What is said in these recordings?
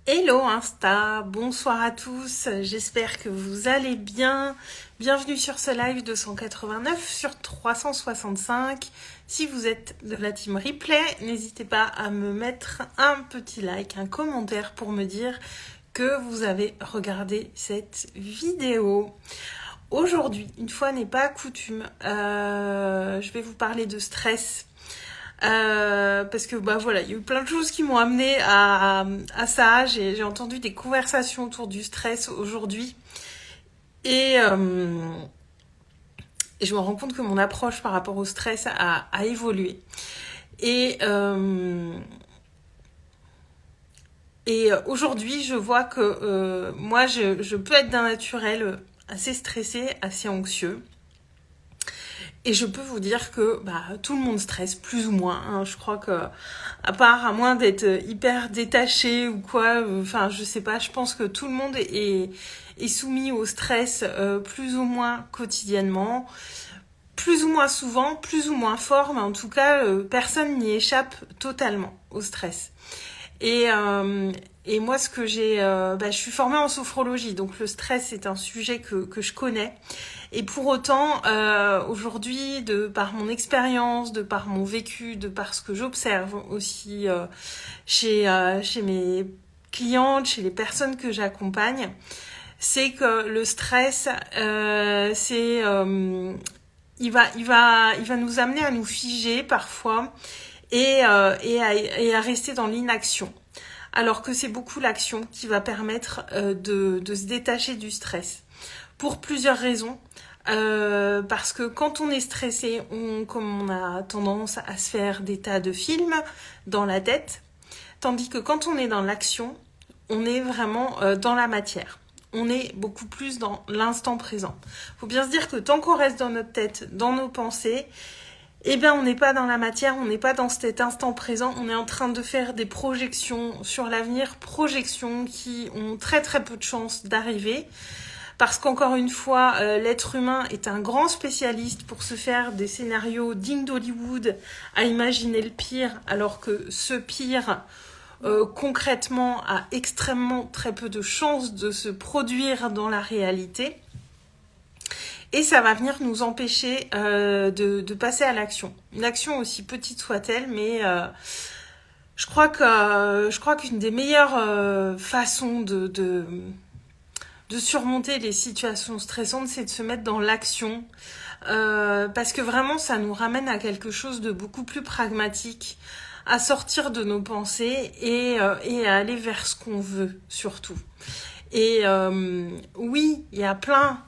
Hello Insta, bonsoir à tous, j'espère que vous allez bien. Bienvenue sur ce live 289 sur 365. Si vous êtes de la team replay, n'hésitez pas à me mettre un petit like, un commentaire pour me dire que vous avez regardé cette vidéo. Aujourd'hui, une fois n'est pas coutume, je vais vous parler de stress. Parce que voilà, il y a eu plein de choses qui m'ont amené à ça. J'ai entendu des conversations autour du stress aujourd'hui et, et je me rends compte que mon approche par rapport au stress a évolué. Et, euh, et aujourd'hui, je vois que moi, je peux être d'un naturel assez stressé, assez anxieux. Et je peux vous dire que tout le monde stresse plus ou moins. Hein. Je crois que, à moins d'être hyper détaché ou quoi, je sais pas, je pense que tout le monde est soumis au stress plus ou moins quotidiennement, plus ou moins souvent, plus ou moins fort, mais en tout cas, personne n'y échappe totalement au stress. Et, euh, et moi, ce que je suis formée en sophrologie, donc le stress est un sujet que je connais. Et pour autant, aujourd'hui, de par mon expérience, de par mon vécu, de par ce que j'observe aussi chez mes clientes, chez les personnes que j'accompagne, c'est que le stress, il va nous amener à nous figer parfois et à rester dans l'inaction. Alors que c'est beaucoup l'action qui va permettre de se détacher du stress. Pour plusieurs raisons. Parce que quand on est stressé, comme on a tendance à se faire des tas de films dans la tête, tandis que quand on est dans l'action, on est vraiment dans la matière. On est beaucoup plus dans l'instant présent. Faut bien se dire que tant qu'on reste dans notre tête, dans nos pensées, on n'est pas dans la matière, on n'est pas dans cet instant présent, on est en train de faire des projections sur l'avenir, projections qui ont très très peu de chances d'arriver. Parce qu'encore une fois, l'être humain est un grand spécialiste pour se faire des scénarios dignes d'Hollywood, à imaginer le pire, alors que ce pire, concrètement, a extrêmement très peu de chances de se produire dans la réalité. Et ça va venir nous empêcher de passer à l'action. Une action aussi petite soit-elle, mais je crois qu'une des meilleures façons de surmonter les situations stressantes, c'est de se mettre dans l'action. Parce que vraiment, ça nous ramène à quelque chose de beaucoup plus pragmatique, à sortir de nos pensées et à aller vers ce qu'on veut, surtout. Et oui, il y a plein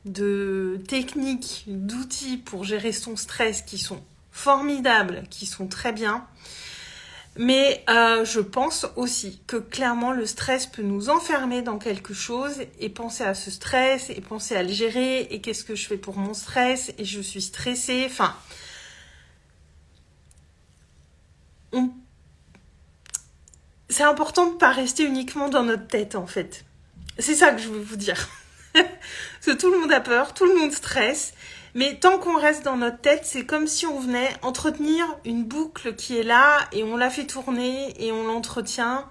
de techniques, d'outils pour gérer son stress qui sont formidables, qui sont très bien. Mais je pense aussi que clairement le stress peut nous enfermer dans quelque chose et penser à ce stress et penser à le gérer et qu'est-ce que je fais pour mon stress et je suis stressée. C'est important de ne pas rester uniquement dans notre tête en fait. C'est ça que je veux vous dire. Parce que tout le monde a peur, tout le monde stresse. Mais tant qu'on reste dans notre tête, c'est comme si on venait entretenir une boucle qui est là et on la fait tourner et on l'entretient.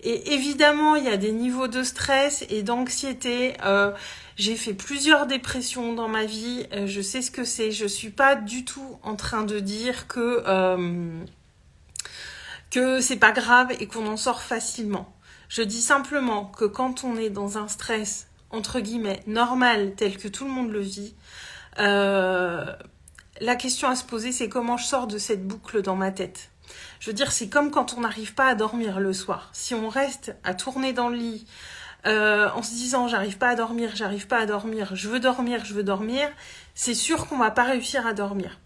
Et évidemment, il y a des niveaux de stress et d'anxiété. J'ai fait plusieurs dépressions dans ma vie. Je sais ce que c'est. Je suis pas du tout en train de dire que c'est pas grave et qu'on en sort facilement. Je dis simplement que quand on est dans un stress entre guillemets normal tel que tout le monde le vit, la question à se poser, c'est comment je sors de cette boucle dans ma tête. Je veux dire, c'est comme quand on n'arrive pas à dormir le soir. Si on reste à tourner dans le lit en se disant j'arrive pas à dormir, je veux dormir, c'est sûr qu'on va pas réussir à dormir.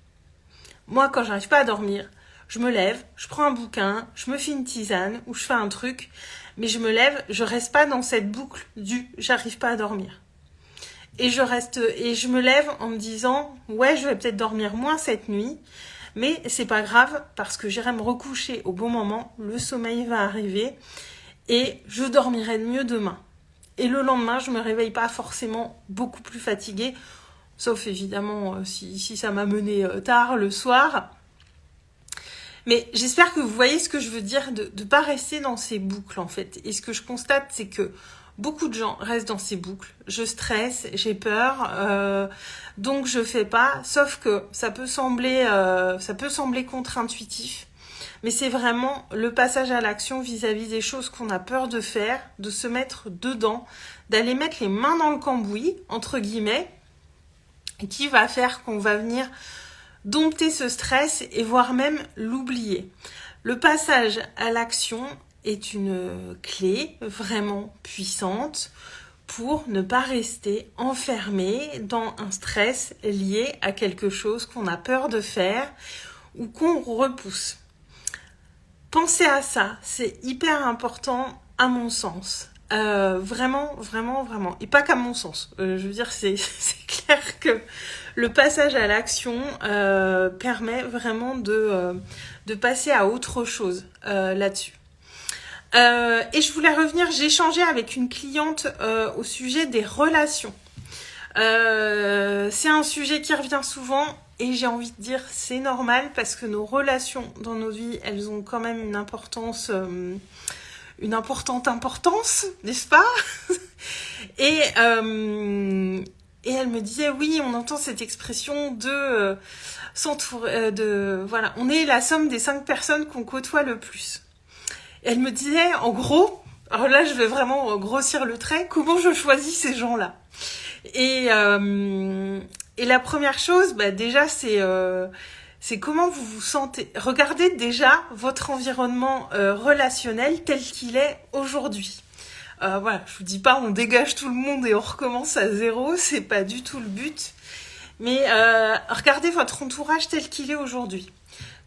Moi, quand j'arrive pas à dormir, je me lève, je prends un bouquin, je me fais une tisane ou je fais un truc, mais je me lève, je reste pas dans cette boucle du j'arrive pas à dormir. Et je me lève en me disant ouais, je vais peut-être dormir moins cette nuit, mais c'est pas grave parce que j'irai me recoucher au bon moment, le sommeil va arriver et je dormirai mieux demain. Et le lendemain, je me réveille pas forcément beaucoup plus fatiguée, sauf évidemment si ça m'a mené tard le soir. Mais j'espère que vous voyez ce que je veux dire, de ne pas rester dans ces boucles en fait. Et ce que je constate, c'est que beaucoup de gens restent dans ces boucles. Je stresse, j'ai peur, donc je fais pas. Sauf que ça peut sembler contre-intuitif. Mais c'est vraiment le passage à l'action vis-à-vis des choses qu'on a peur de faire, de se mettre dedans, d'aller mettre les mains dans le cambouis, entre guillemets, qui va faire qu'on va venir dompter ce stress et voire même l'oublier. Le passage à l'action est une clé vraiment puissante pour ne pas rester enfermé dans un stress lié à quelque chose qu'on a peur de faire ou qu'on repousse. Pensez à ça, c'est hyper important à mon sens. Vraiment. Et pas qu'à mon sens. Je veux dire, c'est clair que le passage à l'action permet vraiment de passer à autre chose là-dessus. Et je voulais revenir, j'ai échangé avec une cliente au sujet des relations. C'est un sujet qui revient souvent et j'ai envie de dire c'est normal parce que nos relations dans nos vies, elles ont quand même une importance, une importante importance, n'est-ce pas? Et elle me disait oui, on entend cette expression de voilà, on est la somme des 5 personnes qu'on côtoie le plus. Et elle me disait en gros, alors là je vais vraiment grossir le trait, comment je choisis ces gens-là? Et la première chose, déjà, c'est comment vous vous sentez. Regardez déjà votre environnement relationnel tel qu'il est aujourd'hui. Voilà, je vous dis pas on dégage tout le monde et on recommence à zéro, c'est pas du tout le but. Mais regardez votre entourage tel qu'il est aujourd'hui.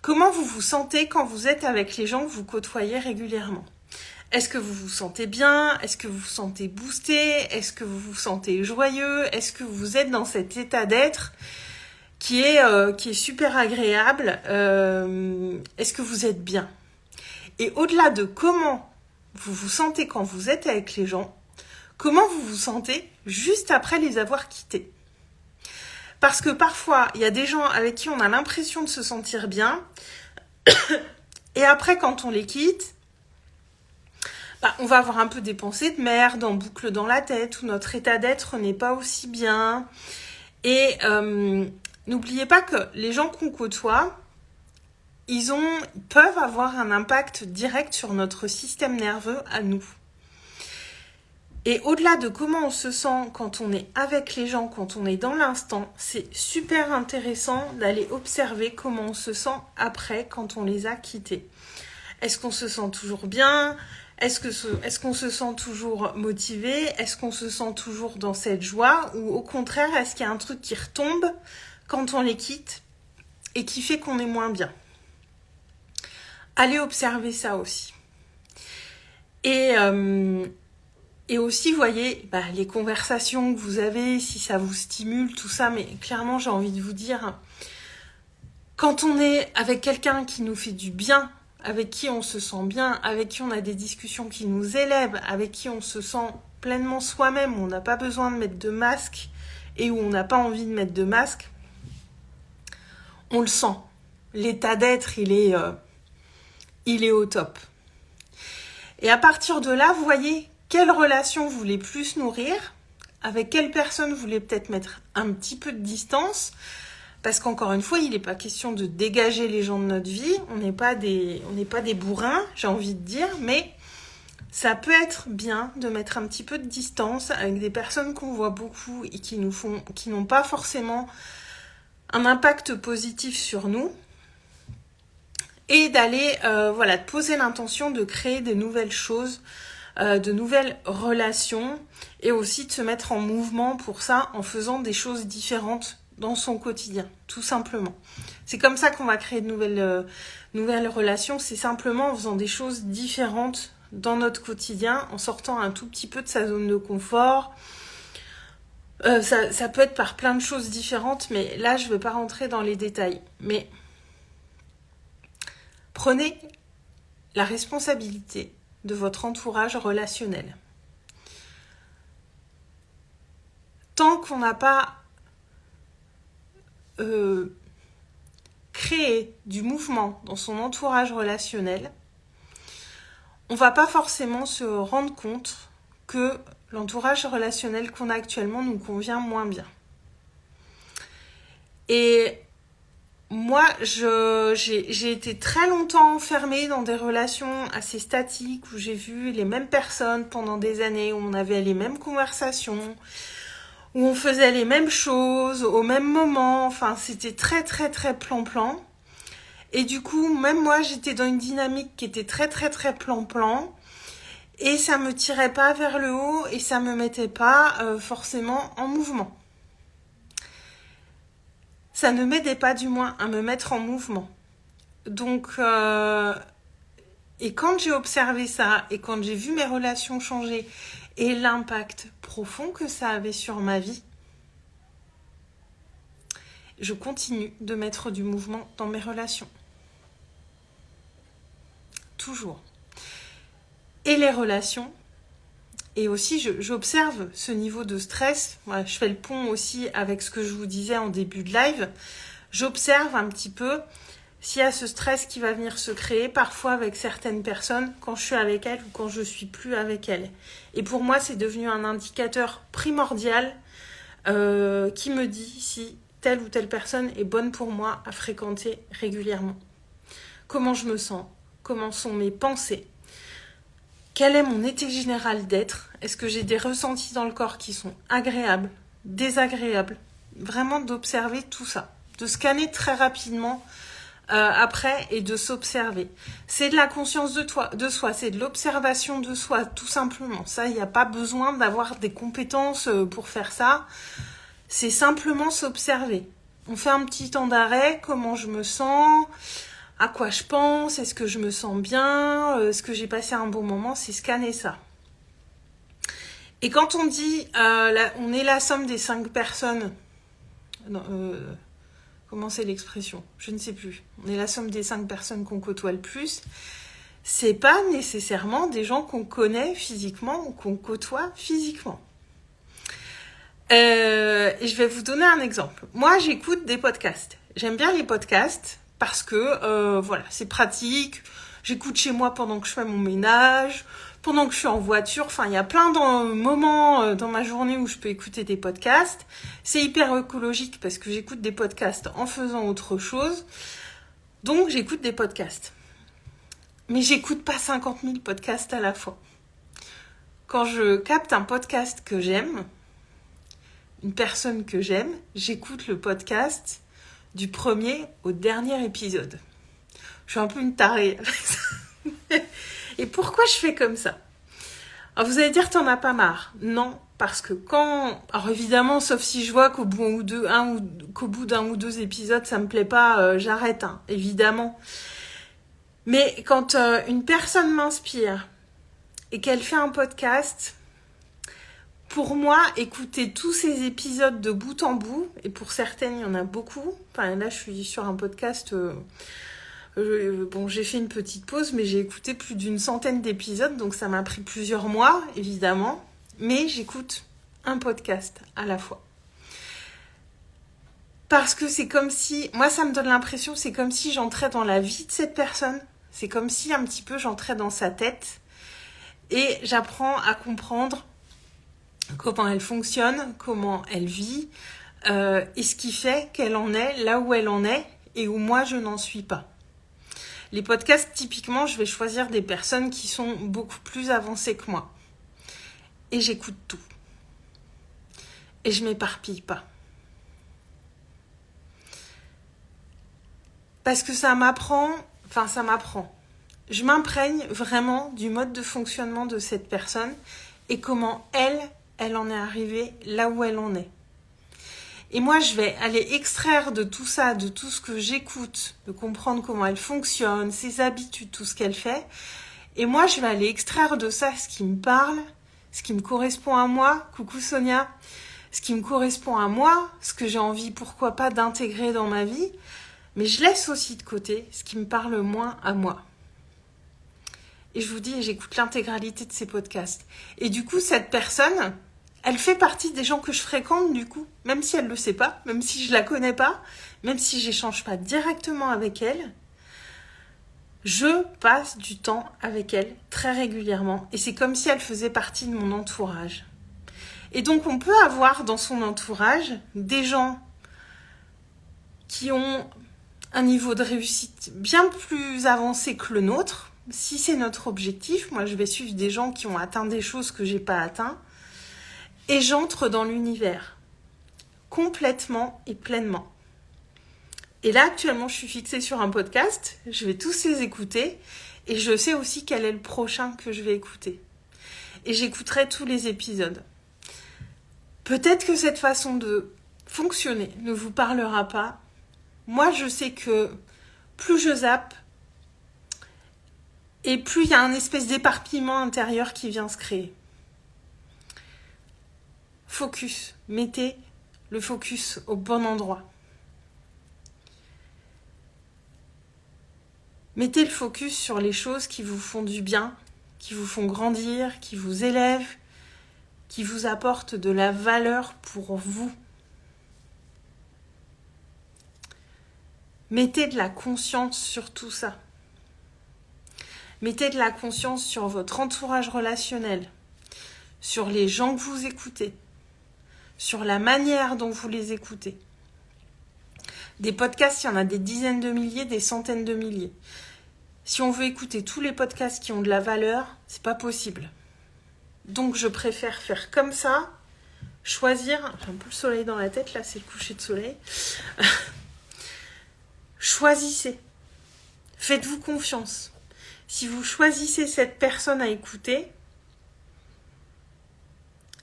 Comment vous vous sentez quand vous êtes avec les gens que vous côtoyez régulièrement? Est-ce que vous vous sentez bien? Est-ce que vous vous sentez boosté? Est-ce que vous vous sentez joyeux? Est-ce que vous êtes dans cet état d'être qui est super agréable? Est-ce que vous êtes bien? Et au-delà de comment vous vous sentez quand vous êtes avec les gens, comment vous vous sentez juste après les avoir quittés? Parce que parfois, il y a des gens avec qui on a l'impression de se sentir bien, et après, quand on les quitte, on va avoir un peu des pensées de merde en boucle dans la tête, où notre état d'être n'est pas aussi bien. Et n'oubliez pas que les gens qu'on côtoie, ils peuvent avoir un impact direct sur notre système nerveux à nous. Et au-delà de comment on se sent quand on est avec les gens, quand on est dans l'instant, c'est super intéressant d'aller observer comment on se sent après quand on les a quittés. Est-ce qu'on se sent toujours bien ? Est-ce qu'on se sent toujours motivé? Est-ce qu'on se sent toujours dans cette joie? Ou au contraire, est-ce qu'il y a un truc qui retombe quand on les quitte et qui fait qu'on est moins bien? Allez observer ça aussi. Et aussi, voyez, les conversations que vous avez, si ça vous stimule, tout ça, mais clairement, j'ai envie de vous dire, quand on est avec quelqu'un qui nous fait du bien, avec qui on se sent bien, avec qui on a des discussions qui nous élèvent, avec qui on se sent pleinement soi-même, où on n'a pas besoin de mettre de masque et où on n'a pas envie de mettre de masque, on le sent. L'état d'être, il est au top. Et à partir de là, vous voyez quelle relation vous voulez plus nourrir, avec quelle personne vous voulez peut-être mettre un petit peu de distance, parce qu'encore une fois, il n'est pas question de dégager les gens de notre vie, on n'est pas des bourrins, j'ai envie de dire, mais ça peut être bien de mettre un petit peu de distance avec des personnes qu'on voit beaucoup et qui n'ont pas forcément un impact positif sur nous, et d'aller de poser l'intention de créer des nouvelles choses, de nouvelles relations, et aussi de se mettre en mouvement pour ça en faisant des choses différentes dans son quotidien, tout simplement. C'est comme ça qu'on va créer de nouvelles relations, c'est simplement en faisant des choses différentes dans notre quotidien, en sortant un tout petit peu de sa zone de confort. Ça peut être par plein de choses différentes, mais là, je ne vais pas rentrer dans les détails. Mais prenez la responsabilité de votre entourage relationnel. Tant qu'on n'a pas créer du mouvement dans son entourage relationnel, on va pas forcément se rendre compte que l'entourage relationnel qu'on a actuellement nous convient moins bien. Et moi, j'ai été très longtemps enfermée dans des relations assez statiques où j'ai vu les mêmes personnes pendant des années, où on avait les mêmes conversations, où on faisait les mêmes choses au même moment. Enfin, c'était très, très, très plan-plan. Et du coup, même moi, j'étais dans une dynamique qui était très, très, très plan-plan. Et ça me tirait pas vers le haut et ça me mettait pas forcément en mouvement. Ça ne m'aidait pas du moins à me mettre en mouvement. Donc, et quand j'ai observé ça et quand j'ai vu mes relations changer et l'impact profond que ça avait sur ma vie, je continue de mettre du mouvement dans mes relations. Toujours. Et les relations, et aussi j'observe ce niveau de stress. Voilà, je fais le pont aussi avec ce que je vous disais en début de live. J'observe un petit peu s'il y a ce stress qui va venir se créer parfois avec certaines personnes quand je suis avec elles ou quand je suis plus avec elles. Et pour moi, c'est devenu un indicateur primordial qui me dit si telle ou telle personne est bonne pour moi à fréquenter régulièrement. Comment je me sens, comment sont mes pensées, quel est mon état général d'être, est-ce que j'ai des ressentis dans le corps qui sont agréables, désagréables, vraiment d'observer tout ça, de scanner très rapidement après et de s'observer. C'est de la conscience de soi, c'est de l'observation de soi, tout simplement. Ça, il n'y a pas besoin d'avoir des compétences pour faire ça. C'est simplement s'observer. On fait un petit temps d'arrêt, comment je me sens, à quoi je pense, est-ce que je me sens bien, est-ce que j'ai passé un bon moment, c'est scanner ça. Et quand on dit on est la somme des 5 personnes, comment c'est l'expression ? Je ne sais plus. On est la somme des 5 personnes qu'on côtoie le plus. C'est pas nécessairement des gens qu'on connaît physiquement ou qu'on côtoie physiquement. Et je vais vous donner un exemple. Moi, j'écoute des podcasts. J'aime bien les podcasts parce que voilà, c'est pratique. J'écoute chez moi pendant que je fais mon ménage, pendant que je suis en voiture. Enfin, il y a plein de moments dans ma journée où je peux écouter des podcasts. C'est hyper écologique parce que j'écoute des podcasts en faisant autre chose. Donc, j'écoute des podcasts. Mais j'écoute pas 50 000 podcasts à la fois. Quand je capte un podcast que j'aime, une personne que j'aime, j'écoute le podcast du premier au dernier épisode. Je suis un peu une tarée avec ça. Et pourquoi je fais comme ça ? Alors vous allez dire t'en as pas marre. Non, parce que alors évidemment, sauf si je vois qu'au bout d'un ou deux épisodes, ça me plaît pas, j'arrête, hein, évidemment. Mais quand une personne m'inspire et qu'elle fait un podcast, pour moi, écouter tous ces épisodes de bout en bout, et pour certaines, il y en a beaucoup. Enfin, là, je suis sur un podcast. J'ai fait une petite pause, mais j'ai écouté plus d'une centaine d'épisodes, donc ça m'a pris plusieurs mois, évidemment. Mais j'écoute un podcast à la fois. Parce que c'est comme si... Moi, ça me donne l'impression, c'est comme si j'entrais dans la vie de cette personne. C'est comme si, un petit peu, j'entrais dans sa tête. Et j'apprends à comprendre comment elle fonctionne, comment elle vit, et ce qui fait qu'elle en est là où elle en est et où moi je n'en suis pas. Les podcasts, typiquement, je vais choisir des personnes qui sont beaucoup plus avancées que moi. Et j'écoute tout. Et je m'éparpille pas. Parce que ça m'apprend. Je m'imprègne vraiment du mode de fonctionnement de cette personne et comment elle en est arrivée là où elle en est. Et moi, je vais aller extraire de tout ça, de tout ce que j'écoute, de comprendre comment elle fonctionne, ses habitudes, tout ce qu'elle fait. Et moi, je vais aller extraire de ça ce qui me parle, ce qui me correspond à moi. Coucou Sonia. Ce qui me correspond à moi, ce que j'ai envie, pourquoi pas, d'intégrer dans ma vie. Mais je laisse aussi de côté ce qui me parle moins à moi. Et je vous dis, j'écoute l'intégralité de ces podcasts. Et du coup, cette personne, Elle fait partie des gens que je fréquente du coup, même si elle ne le sait pas, même si je la connais pas, même si j'échange pas directement avec elle. Je passe du temps avec elle très régulièrement et c'est comme si elle faisait partie de mon entourage. Et donc on peut avoir dans son entourage des gens qui ont un niveau de réussite bien plus avancé que le nôtre. Si c'est notre objectif, moi je vais suivre des gens qui ont atteint des choses que j'ai pas atteint et j'entre dans l'univers complètement et pleinement. Et là actuellement je suis fixée sur un podcast, je vais tous les écouter et je sais aussi quel est le prochain que je vais écouter. Et j'écouterai tous les épisodes. Peut-être que cette façon de fonctionner ne vous parlera pas. Moi, je sais que plus je zappe, et plus il y a un espèce d'éparpillement intérieur qui vient se créer. Focus. Mettez le focus au bon endroit. Mettez le focus sur les choses qui vous font du bien, qui vous font grandir, qui vous élèvent, qui vous apportent de la valeur pour vous. Mettez de la conscience sur tout ça. Mettez de la conscience sur votre entourage relationnel, sur les gens que vous écoutez, sur la manière dont vous les écoutez. Des podcasts, il y en a des dizaines de milliers, des centaines de milliers. Si on veut écouter tous les podcasts qui ont de la valeur, c'est pas possible. Donc je préfère faire comme ça, choisir, j'ai un peu le soleil dans la tête, là c'est le coucher de soleil. Choisissez, faites-vous confiance. Si vous choisissez cette personne à écouter,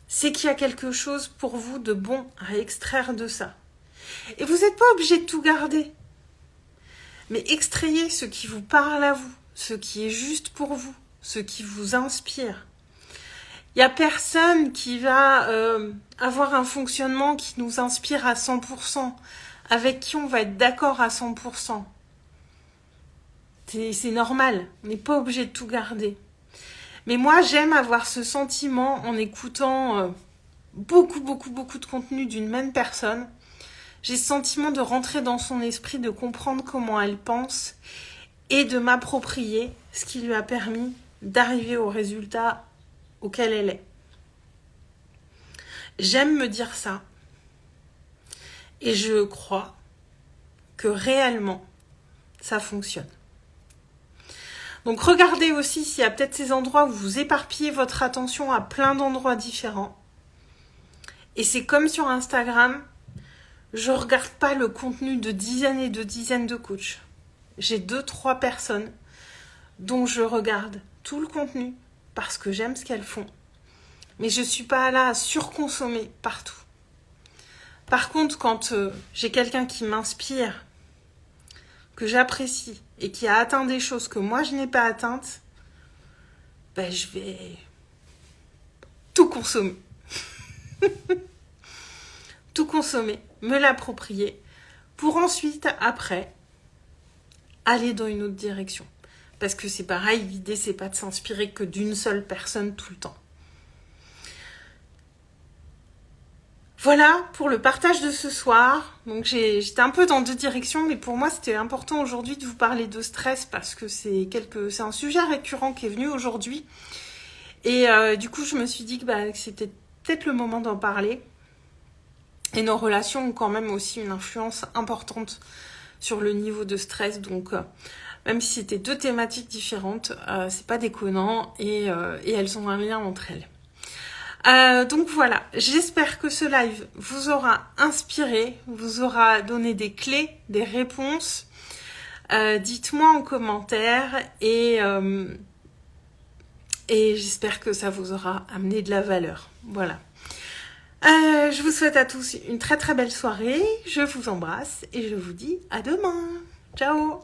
c'est qu'il y a quelque chose pour vous de bon à extraire de ça. Et vous n'êtes pas obligé de tout garder. Mais extrayez ce qui vous parle à vous, ce qui est juste pour vous, ce qui vous inspire. Il n'y a personne qui va avoir un fonctionnement qui nous inspire à 100%, avec qui on va être d'accord à 100%. C'est normal, on n'est pas obligé de tout garder. Mais moi, j'aime avoir ce sentiment en écoutant beaucoup de contenu d'une même personne. J'ai ce sentiment de rentrer dans son esprit, de comprendre comment elle pense et de m'approprier ce qui lui a permis d'arriver au résultat auquel elle est. J'aime me dire ça et je crois que réellement ça fonctionne. Donc regardez aussi s'il y a peut-être ces endroits où vous éparpillez votre attention à plein d'endroits différents. Et c'est comme sur Instagram, je regarde pas le contenu de dizaines et de dizaines de coachs. J'ai 2-3 personnes dont je regarde tout le contenu parce que j'aime ce qu'elles font. Mais je suis pas là à surconsommer partout. Par contre, quand j'ai quelqu'un qui m'inspire, que j'apprécie et qui a atteint des choses que moi je n'ai pas atteintes, ben je vais tout consommer. Tout consommer, me l'approprier, pour ensuite, après, aller dans une autre direction. Parce que c'est pareil, l'idée c'est pas de s'inspirer que d'une seule personne tout le temps. Voilà pour le partage de ce soir. Donc j'étais un peu dans deux directions, mais pour moi c'était important aujourd'hui de vous parler de stress parce que c'est un sujet récurrent qui est venu aujourd'hui. Et du coup je me suis dit que c'était peut-être le moment d'en parler. Et nos relations ont quand même aussi une influence importante sur le niveau de stress. Donc même si c'était deux thématiques différentes, c'est pas déconnant et elles ont un lien entre elles. Donc voilà, j'espère que ce live vous aura inspiré, vous aura donné des clés, des réponses. Dites-moi en commentaire et j'espère que ça vous aura amené de la valeur. Voilà. Je vous souhaite à tous une très très belle soirée, je vous embrasse et je vous dis à demain. Ciao!